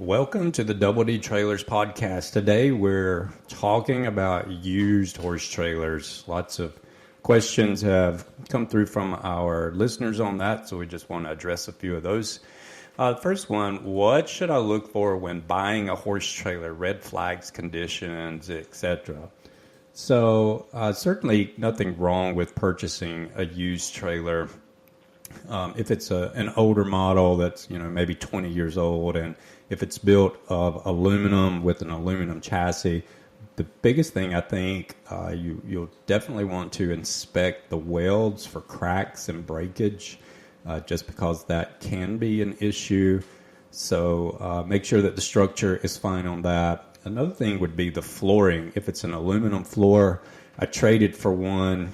Welcome to the Double D Trailers podcast. Today we're talking about used horse trailers. Lots of questions have come through from our listeners on that, so we just want to address a few of those. The first one, what should I look for when buying a horse trailer? Red flags, conditions, etc. So certainly nothing wrong with purchasing a used trailer. If it's an older model that's maybe 20 years old, and if it's built of aluminum with an aluminum chassis, the biggest thing I think you'll definitely want to inspect the welds for cracks and breakage, just because that can be an issue. So make sure that the structure is fine on that. Another thing would be the flooring. If it's an aluminum floor, I traded for one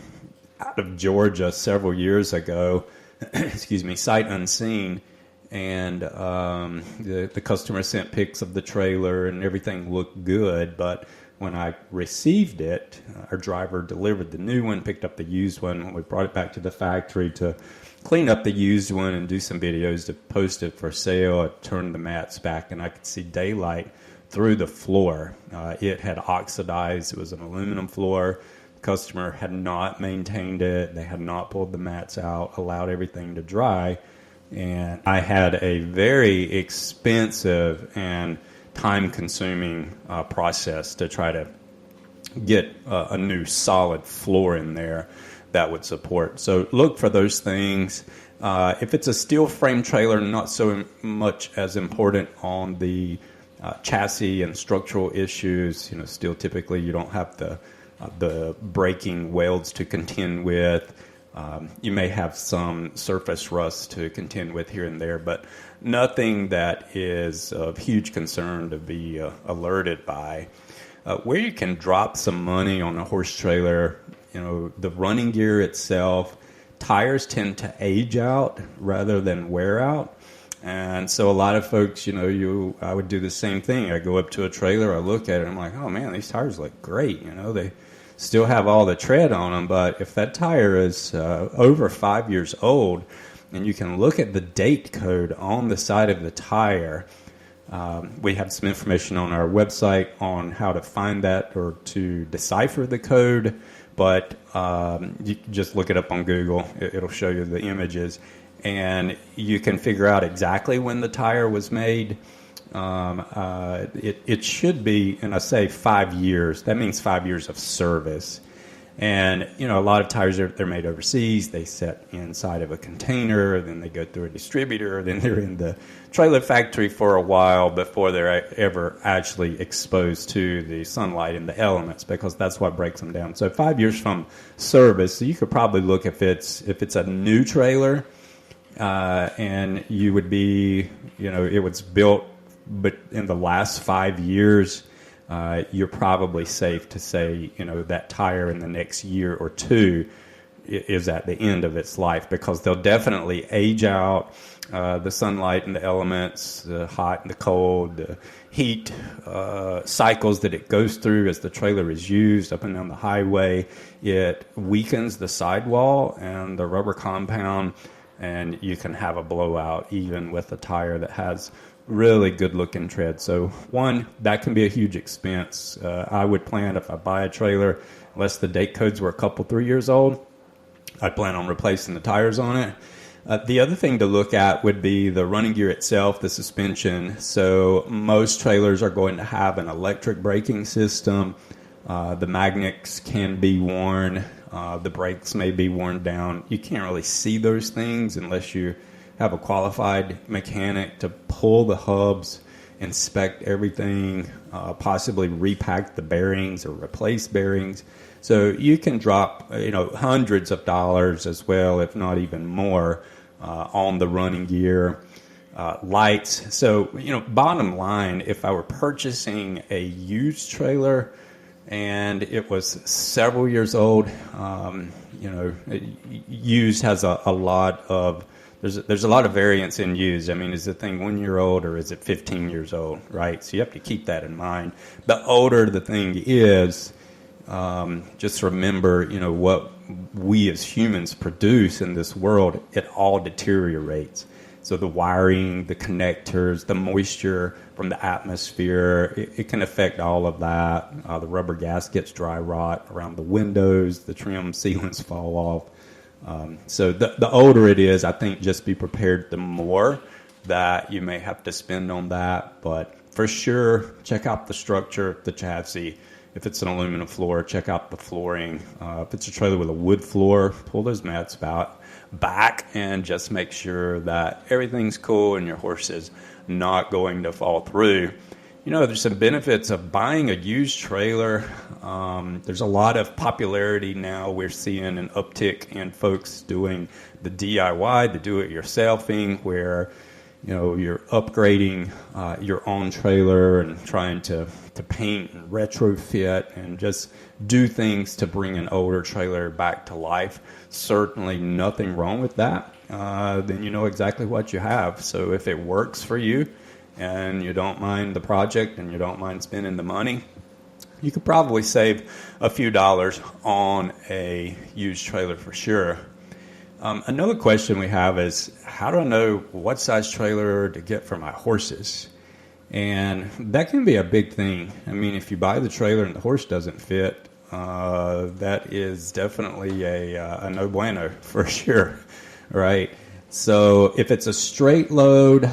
out of Georgia several years ago. Excuse me, sight unseen, and the customer sent pics of the trailer and everything looked good, but when I received it, our driver delivered the new one, picked up the used one. When we brought it back to the factory to clean up the used one and do some videos to post it for sale, I turned the mats back and I could see daylight through the floor. It had oxidized. It was an aluminum floor. Customer had not maintained it. They had not pulled the mats out, allowed everything to dry, and I had a very expensive and time-consuming process to try to get a new solid floor in there that would support. So look for those things. If it's a steel frame trailer, not so much as important on the chassis and structural issues. Steel typically you don't have the breaking welds to contend with. You may have some surface rust to contend with here and there, but nothing that is of huge concern to be alerted by. Where you can drop some money on a horse trailer, the running gear itself, tires tend to age out rather than wear out. And so a lot of folks, I would do the same thing. I go up to a trailer, I look at it, I'm like, oh man, these tires look great. They still have all the tread on them, but if that tire is over 5 years old, and you can look at the date code on the side of the tire, we have some information on our website on how to find that or to decipher the code, but you can just look it up on Google. It'll show you the images, and you can figure out exactly when the tire was made. It should be, and I say 5 years, that means 5 years of service. And, a lot of tires, they're made overseas. They set inside of a container, then they go through a distributor, then they're in the trailer factory for a while before they're ever actually exposed to the sunlight and the elements, because that's what breaks them down. So 5 years from service, so you could probably look if it's a new trailer, and you would be, it was built but in the last 5 years, you're probably safe to say, that tire in the next year or two is at the end of its life, because they'll definitely age out. The sunlight and the elements, the hot and the cold, the heat cycles that it goes through as the trailer is used up and down the highway, it weakens the sidewall and the rubber compound, and you can have a blowout even with a tire that has really good looking tread. So one, that can be a huge expense. I would plan, if I buy a trailer, unless the date codes were 3 years old, I'd plan on replacing the tires on it. The other thing to look at would be the running gear itself, the suspension. So most trailers are going to have an electric braking system. The magnets can be worn. The brakes may be worn down. You can't really see those things unless you have a qualified mechanic to pull the hubs, inspect everything, possibly repack the bearings or replace bearings. So you can drop, hundreds of dollars as well, if not even more, on the running gear, lights. So, bottom line, if I were purchasing a used trailer and it was several years old, used has a lot of, there's a lot of variance in used. I mean, is the thing 1 year old or is it 15 years old, right? So you have to keep that in mind. The older the thing is, just remember, what we as humans produce in this world, it all deteriorates. So the wiring, the connectors, the moisture from the atmosphere, it can affect all of that. The rubber gaskets dry rot around the windows, the trim sealants fall off. So the older it is, I think just be prepared the more that you may have to spend on that. But for sure, check out the structure, the chassis. If it's an aluminum floor, check out the flooring. If it's a trailer with a wood floor, pull those mats back and just make sure that everything's cool and your horse is not going to fall through. You know, there's some benefits of buying a used trailer. There's a lot of popularity now. We're seeing an uptick in folks doing the DIY, the do-it-yourselfing, where you're upgrading your own trailer and trying to paint and retrofit and just do things to bring an older trailer back to life. Certainly nothing wrong with that. Then you know exactly what you have. So if it works for you and you don't mind the project and you don't mind spending the money, you could probably save a few dollars on a used trailer for sure. Another question we have is, how do I know what size trailer to get for my horses? And that can be a big thing. I mean, if you buy the trailer and the horse doesn't fit, that is definitely a no bueno for sure, right? So if it's a straight load,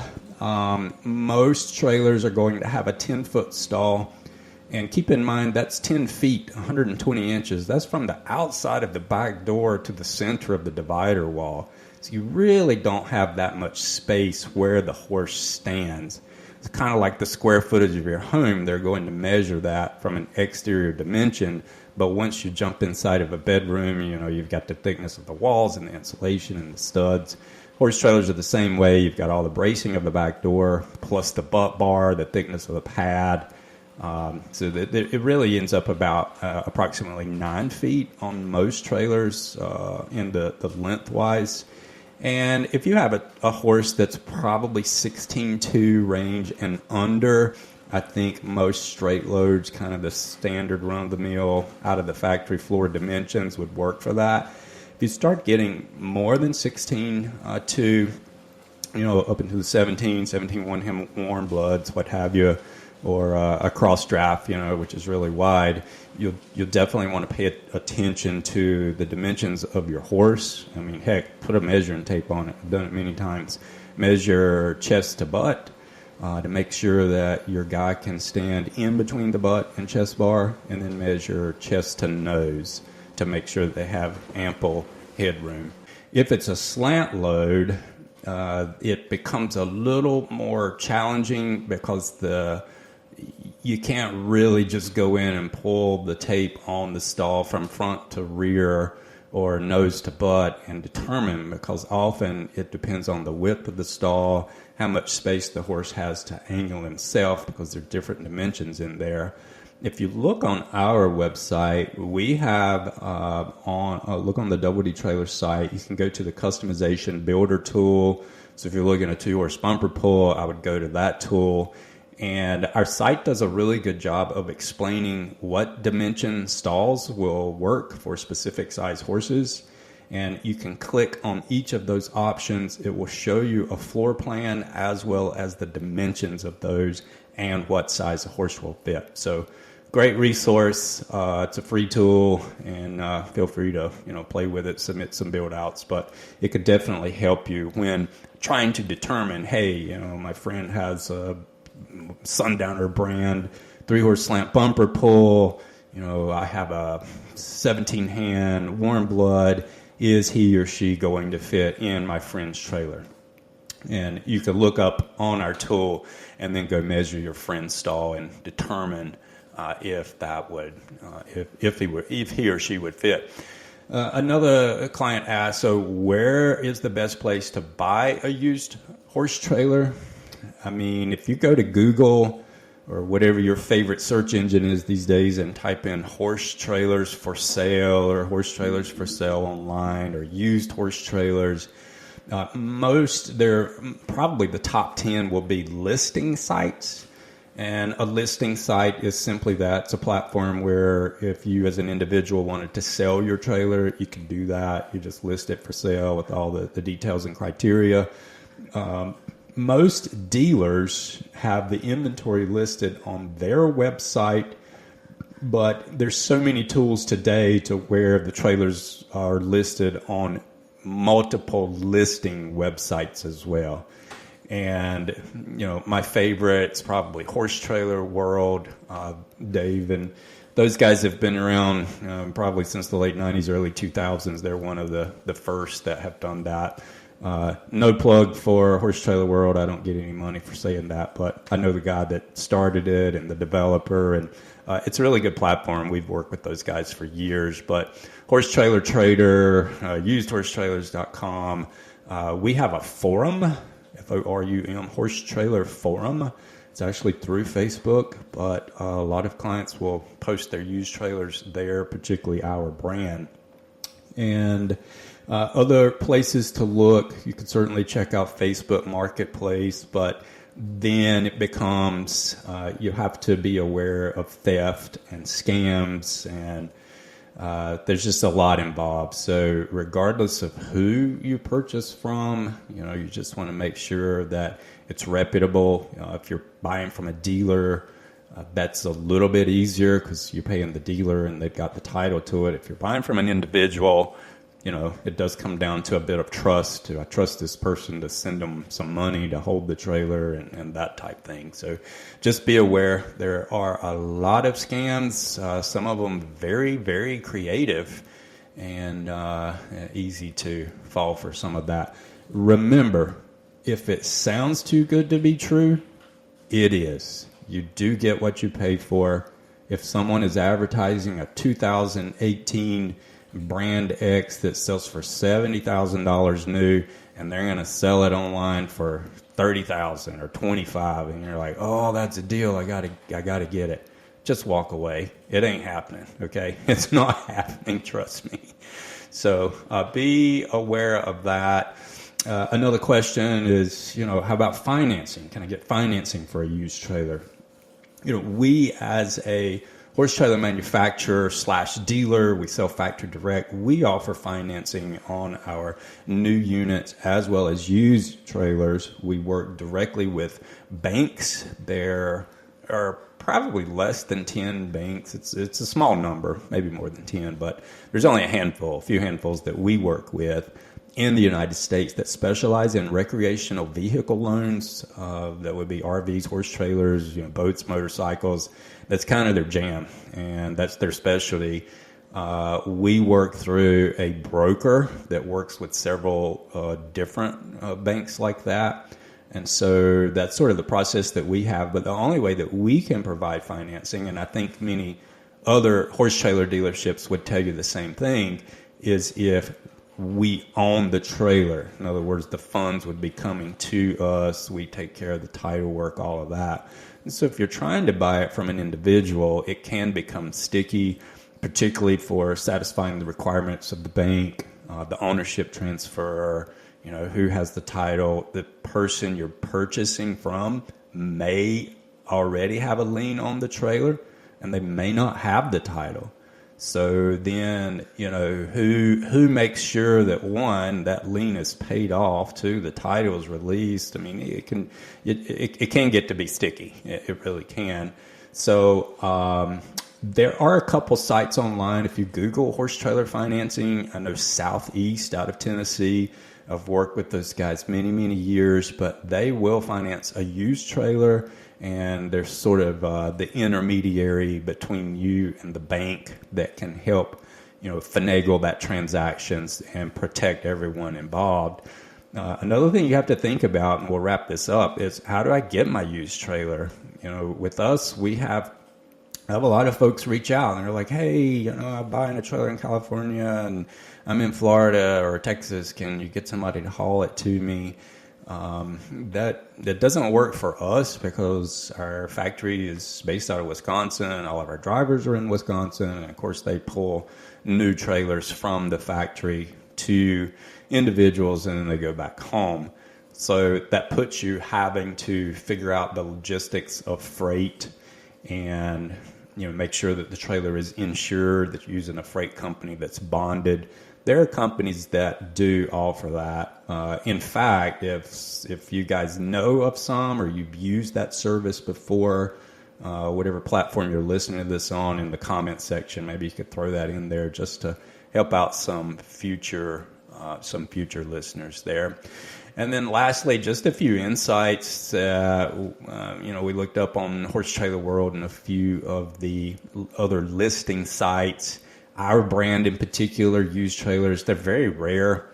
most trailers are going to have a 10-foot stall. And keep in mind, that's 10 feet, 120 inches. That's from the outside of the back door to the center of the divider wall. So you really don't have that much space where the horse stands. It's kind of like the square footage of your home. They're going to measure that from an exterior dimension. But once you jump inside of a bedroom, you've got the thickness of the walls and the insulation and the studs. Horse trailers are the same way. You've got all the bracing of the back door, plus the butt bar, the thickness of the pad. So it really ends up about approximately 9 feet on most trailers in the lengthwise. And if you have a horse that's probably 16.2 range and under, I think most straight loads, kind of the standard run-of-the-mill out of the factory floor dimensions, would work for that. If you start getting more than 16.2, up into the 17.1 warm bloods, what have you, or a cross draft, which is really wide, you'll definitely want to pay attention to the dimensions of your horse. I mean, heck, put a measuring tape on it. I've done it many times. Measure chest to butt to make sure that your guy can stand in between the butt and chest bar, and then measure chest to nose to make sure that they have ample headroom. If it's a slant load, it becomes a little more challenging because you can't really just go in and pull the tape on the stall from front to rear or nose to butt and determine, because often it depends on the width of the stall, how much space the horse has to angle himself, because there are different dimensions in there. If you look on our website, we have look on the Double D Trailer site, you can go to the customization builder tool. So if you're looking at a 2-horse bumper pull, I would go to that tool. And our site does a really good job of explaining what dimension stalls will work for specific size horses. And you can click on each of those options. It will show you a floor plan as well as the dimensions of those and what size a horse will fit. So great resource. It's a free tool, and feel free to play with it, submit some build outs. But it could definitely help you when trying to determine, hey, my friend has a Sundowner brand 3-horse slant bumper pull. I have a 17-hand warm blood. Is he or she going to fit in my friend's trailer? And you can look up on our tool and then go measure your friend's stall and determine if that would, if he or she would fit. Another client asked, so where is the best place to buy a used horse trailer? I mean, if you go to Google or whatever your favorite search engine is these days and type in horse trailers for sale or horse trailers for sale online or used horse trailers, probably the top 10 will be listing sites. And a listing site is simply that. It's a platform where if you as an individual wanted to sell your trailer, you can do that. You just list it for sale with all the details and criteria. Most dealers have the inventory listed on their website, but there's so many tools today to where the trailers are listed on multiple listing websites as well. And, my favorite's probably Horse Trailer World. Dave and those guys have been around probably since the late 90s, early 2000s. They're one of the first that have done that. No plug for Horse Trailer World. I don't get any money for saying that, but I know the guy that started it and the developer, and it's a really good platform. We've worked with those guys for years. But Horse Trailer Trader, usedhorsetrailers.com. We have a forum, FORUM, Horse Trailer Forum. It's actually through Facebook, but a lot of clients will post their used trailers there, particularly our brand. And other places to look, you can certainly check out Facebook Marketplace, but then it becomes, you have to be aware of theft and scams, and there's just a lot involved. So regardless of who you purchase from, you just want to make sure that it's reputable. If you're buying from a dealer, that's a little bit easier because you're paying the dealer and they've got the title to it. If you're buying from an individual, it does come down to a bit of trust. Do I trust this person to send them some money to hold the trailer and that type thing? So just be aware. There are a lot of scams, some of them very, very creative and easy to fall for some of that. Remember, if it sounds too good to be true, it is. You do get what you pay for. If someone is advertising a 2018 Brand X that sells for $70,000 new, and they're going to sell it online for $30,000 or $25,000, and you're like, oh, that's a deal. I gotta get it. Just walk away. It ain't happening. Okay, it's not happening. Trust me. So be aware of that. Another question is, how about financing? Can I get financing for a used trailer? We as a horse trailer manufacturer / dealer, we sell factory direct. We offer financing on our new units as well as used trailers. We work directly with banks. There are probably less than 10 banks. It's a small number, maybe more than 10, but there's only a few handfuls that we work with in the United States that specialize in recreational vehicle loans. That would be RVs, horse trailers, boats, motorcycles. That's kind of their jam, and that's their specialty. We work through a broker that works with several different banks like that. And so that's sort of the process that we have. But the only way that we can provide financing, and I think many other horse trailer dealerships would tell you the same thing, is if we own the trailer. In other words, the funds would be coming to us. We take care of the title work, all of that. And so if you're trying to buy it from an individual, it can become sticky, particularly for satisfying the requirements of the bank, the ownership transfer, who has the title. The person you're purchasing from may already have a lien on the trailer, and they may not have the title. So then, who makes sure that, one, that lien is paid off, two, the title is released. I mean, it can get to be sticky. It really can. So there are a couple sites online. If you Google horse trailer financing, I know Southeast out of Tennessee, I've worked with those guys many, many years, but they will finance a used trailer, and they're sort of the intermediary between you and the bank that can help, finagle that transactions and protect everyone involved. Another thing you have to think about, and we'll wrap this up, is how do I get my used trailer? With us, I have a lot of folks reach out and they're like, hey, I'm buying a trailer in California and I'm in Florida or Texas. Can you get somebody to haul it to me? That doesn't work for us because our factory is based out of Wisconsin. All of our drivers are in Wisconsin. And of course, they pull new trailers from the factory to individuals and then they go back home. So that puts you having to figure out the logistics of freight and make sure that the trailer is insured, that you're using a freight company that's bonded. There are companies that do offer that. In fact, if you guys know of some or you've used that service before, whatever platform you're listening to this on, in the comment section, maybe you could throw that in there just to help out some future listeners there. And then lastly, just a few insights. We looked up on Horse Trailer World and a few of the other listing sites. Our brand in particular, used trailers, they're very rare.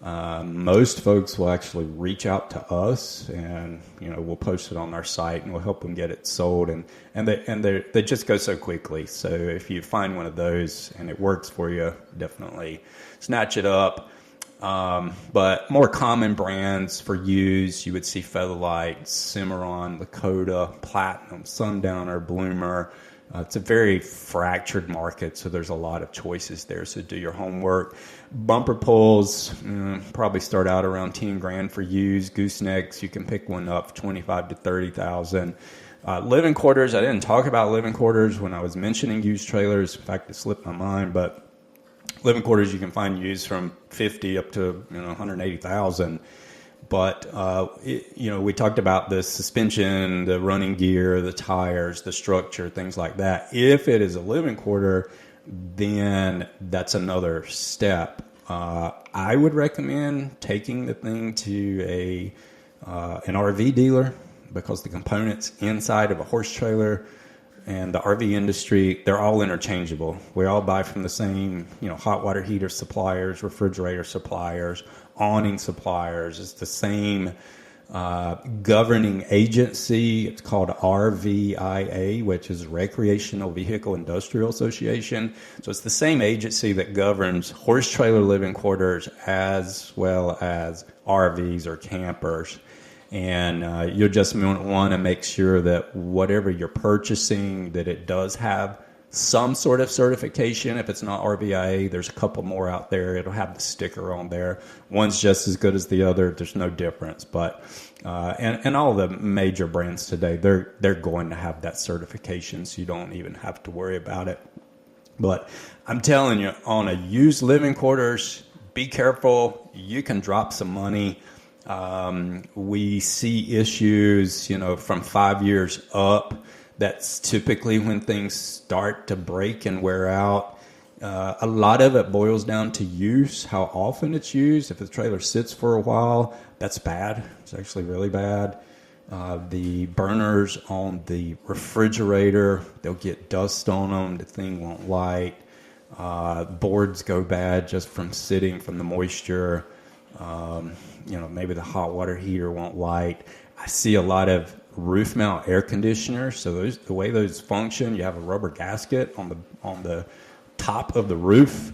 Most folks will actually reach out to us, and we'll post it on our site, and we'll help them get it sold. And they just go so quickly. So if you find one of those and it works for you, definitely snatch it up. But more common brands for used, you would see Featherlite, Cimarron, Lakota, Platinum, Sundowner, Bloomer. It's a very fractured market, so there's a lot of choices there. So do your homework. Bumper pulls probably start out around 10 grand for used. Goosenecks, you can pick one up 25 to 30,000. Living quarters, I didn't talk about living quarters when I was mentioning used trailers. In fact, it slipped my mind, but living quarters you can find used from 50 up to 180,000. But we talked about the suspension, the running gear, the tires, the structure, things like that. If it is a living quarter, then that's another step. I would recommend taking the thing to an RV dealer, because the components inside of a horse trailer and the RV industry, they're all interchangeable. We all buy from the same, hot water heater suppliers, refrigerator suppliers, awning suppliers. It's the same governing agency. It's called RVIA, which is Recreational Vehicle Industrial Association. So it's the same agency that governs horse trailer living quarters as well as RVs or campers. And you'll just want to make sure that whatever you're purchasing, that it does have some sort of certification. If it's not RVIA, there's a couple more out there. It'll have the sticker on there. One's just as good as the other. There's no difference. But and all the major brands today, they're going to have that certification, so you don't even have to worry about it. But I'm telling you, on a used living quarters, be careful. You can drop some money. We see issues, from 5 years up. That's typically when things start to break and wear out. A lot of it boils down to use, how often it's used. If the trailer sits for a while, that's bad. It's actually really bad. The burners on the refrigerator, they'll get dust on them. The thing won't light. Boards go bad just from sitting, from the moisture. Maybe the hot water heater won't light. I see a lot of roof mount air conditioners. So the way those function, you have a rubber gasket on the top of the roof,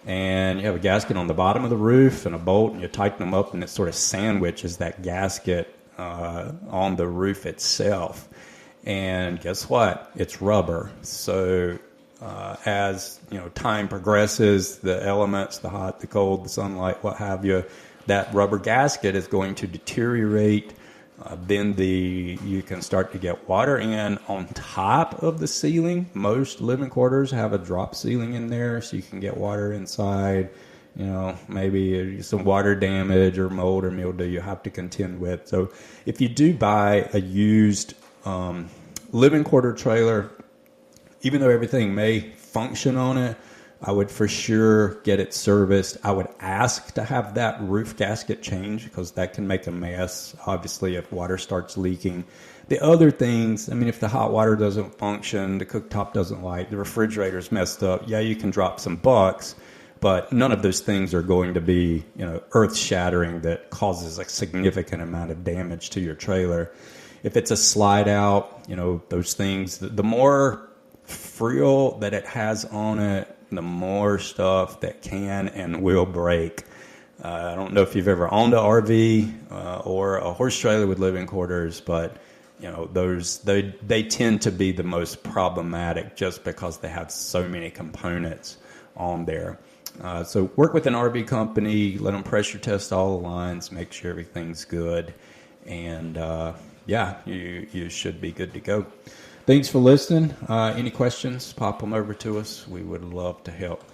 and you have a gasket on the bottom of the roof and a bolt, and you tighten them up, and it sort of sandwiches that gasket on the roof itself. And guess what? It's rubber. So as time progresses, the elements, the hot, the cold, the sunlight, what have you, that rubber gasket is going to deteriorate. Then you can start to get water in on top of the ceiling. Most living quarters have a drop ceiling in there, so you can get water inside. Maybe some water damage or mold or mildew you have to contend with. So if you do buy a used living quarter trailer, even though everything may function on it, I would for sure get it serviced. I would ask to have that roof gasket changed, because that can make a mess, obviously, if water starts leaking. The other things, if the hot water doesn't function, the cooktop doesn't light, the refrigerator's messed up, yeah, you can drop some bucks, but none of those things are going to be, earth-shattering that causes a significant amount of damage to your trailer. If it's a slide out, those things, the more frill that it has on it, the more stuff that can and will break. I don't know if you've ever owned an RV or a horse trailer with living quarters, but they tend to be the most problematic just because they have so many components on there. So work with an RV company, let them pressure test all the lines, make sure everything's good, and you should be good to go. Thanks for listening. Any questions, pop them over to us. We would love to help.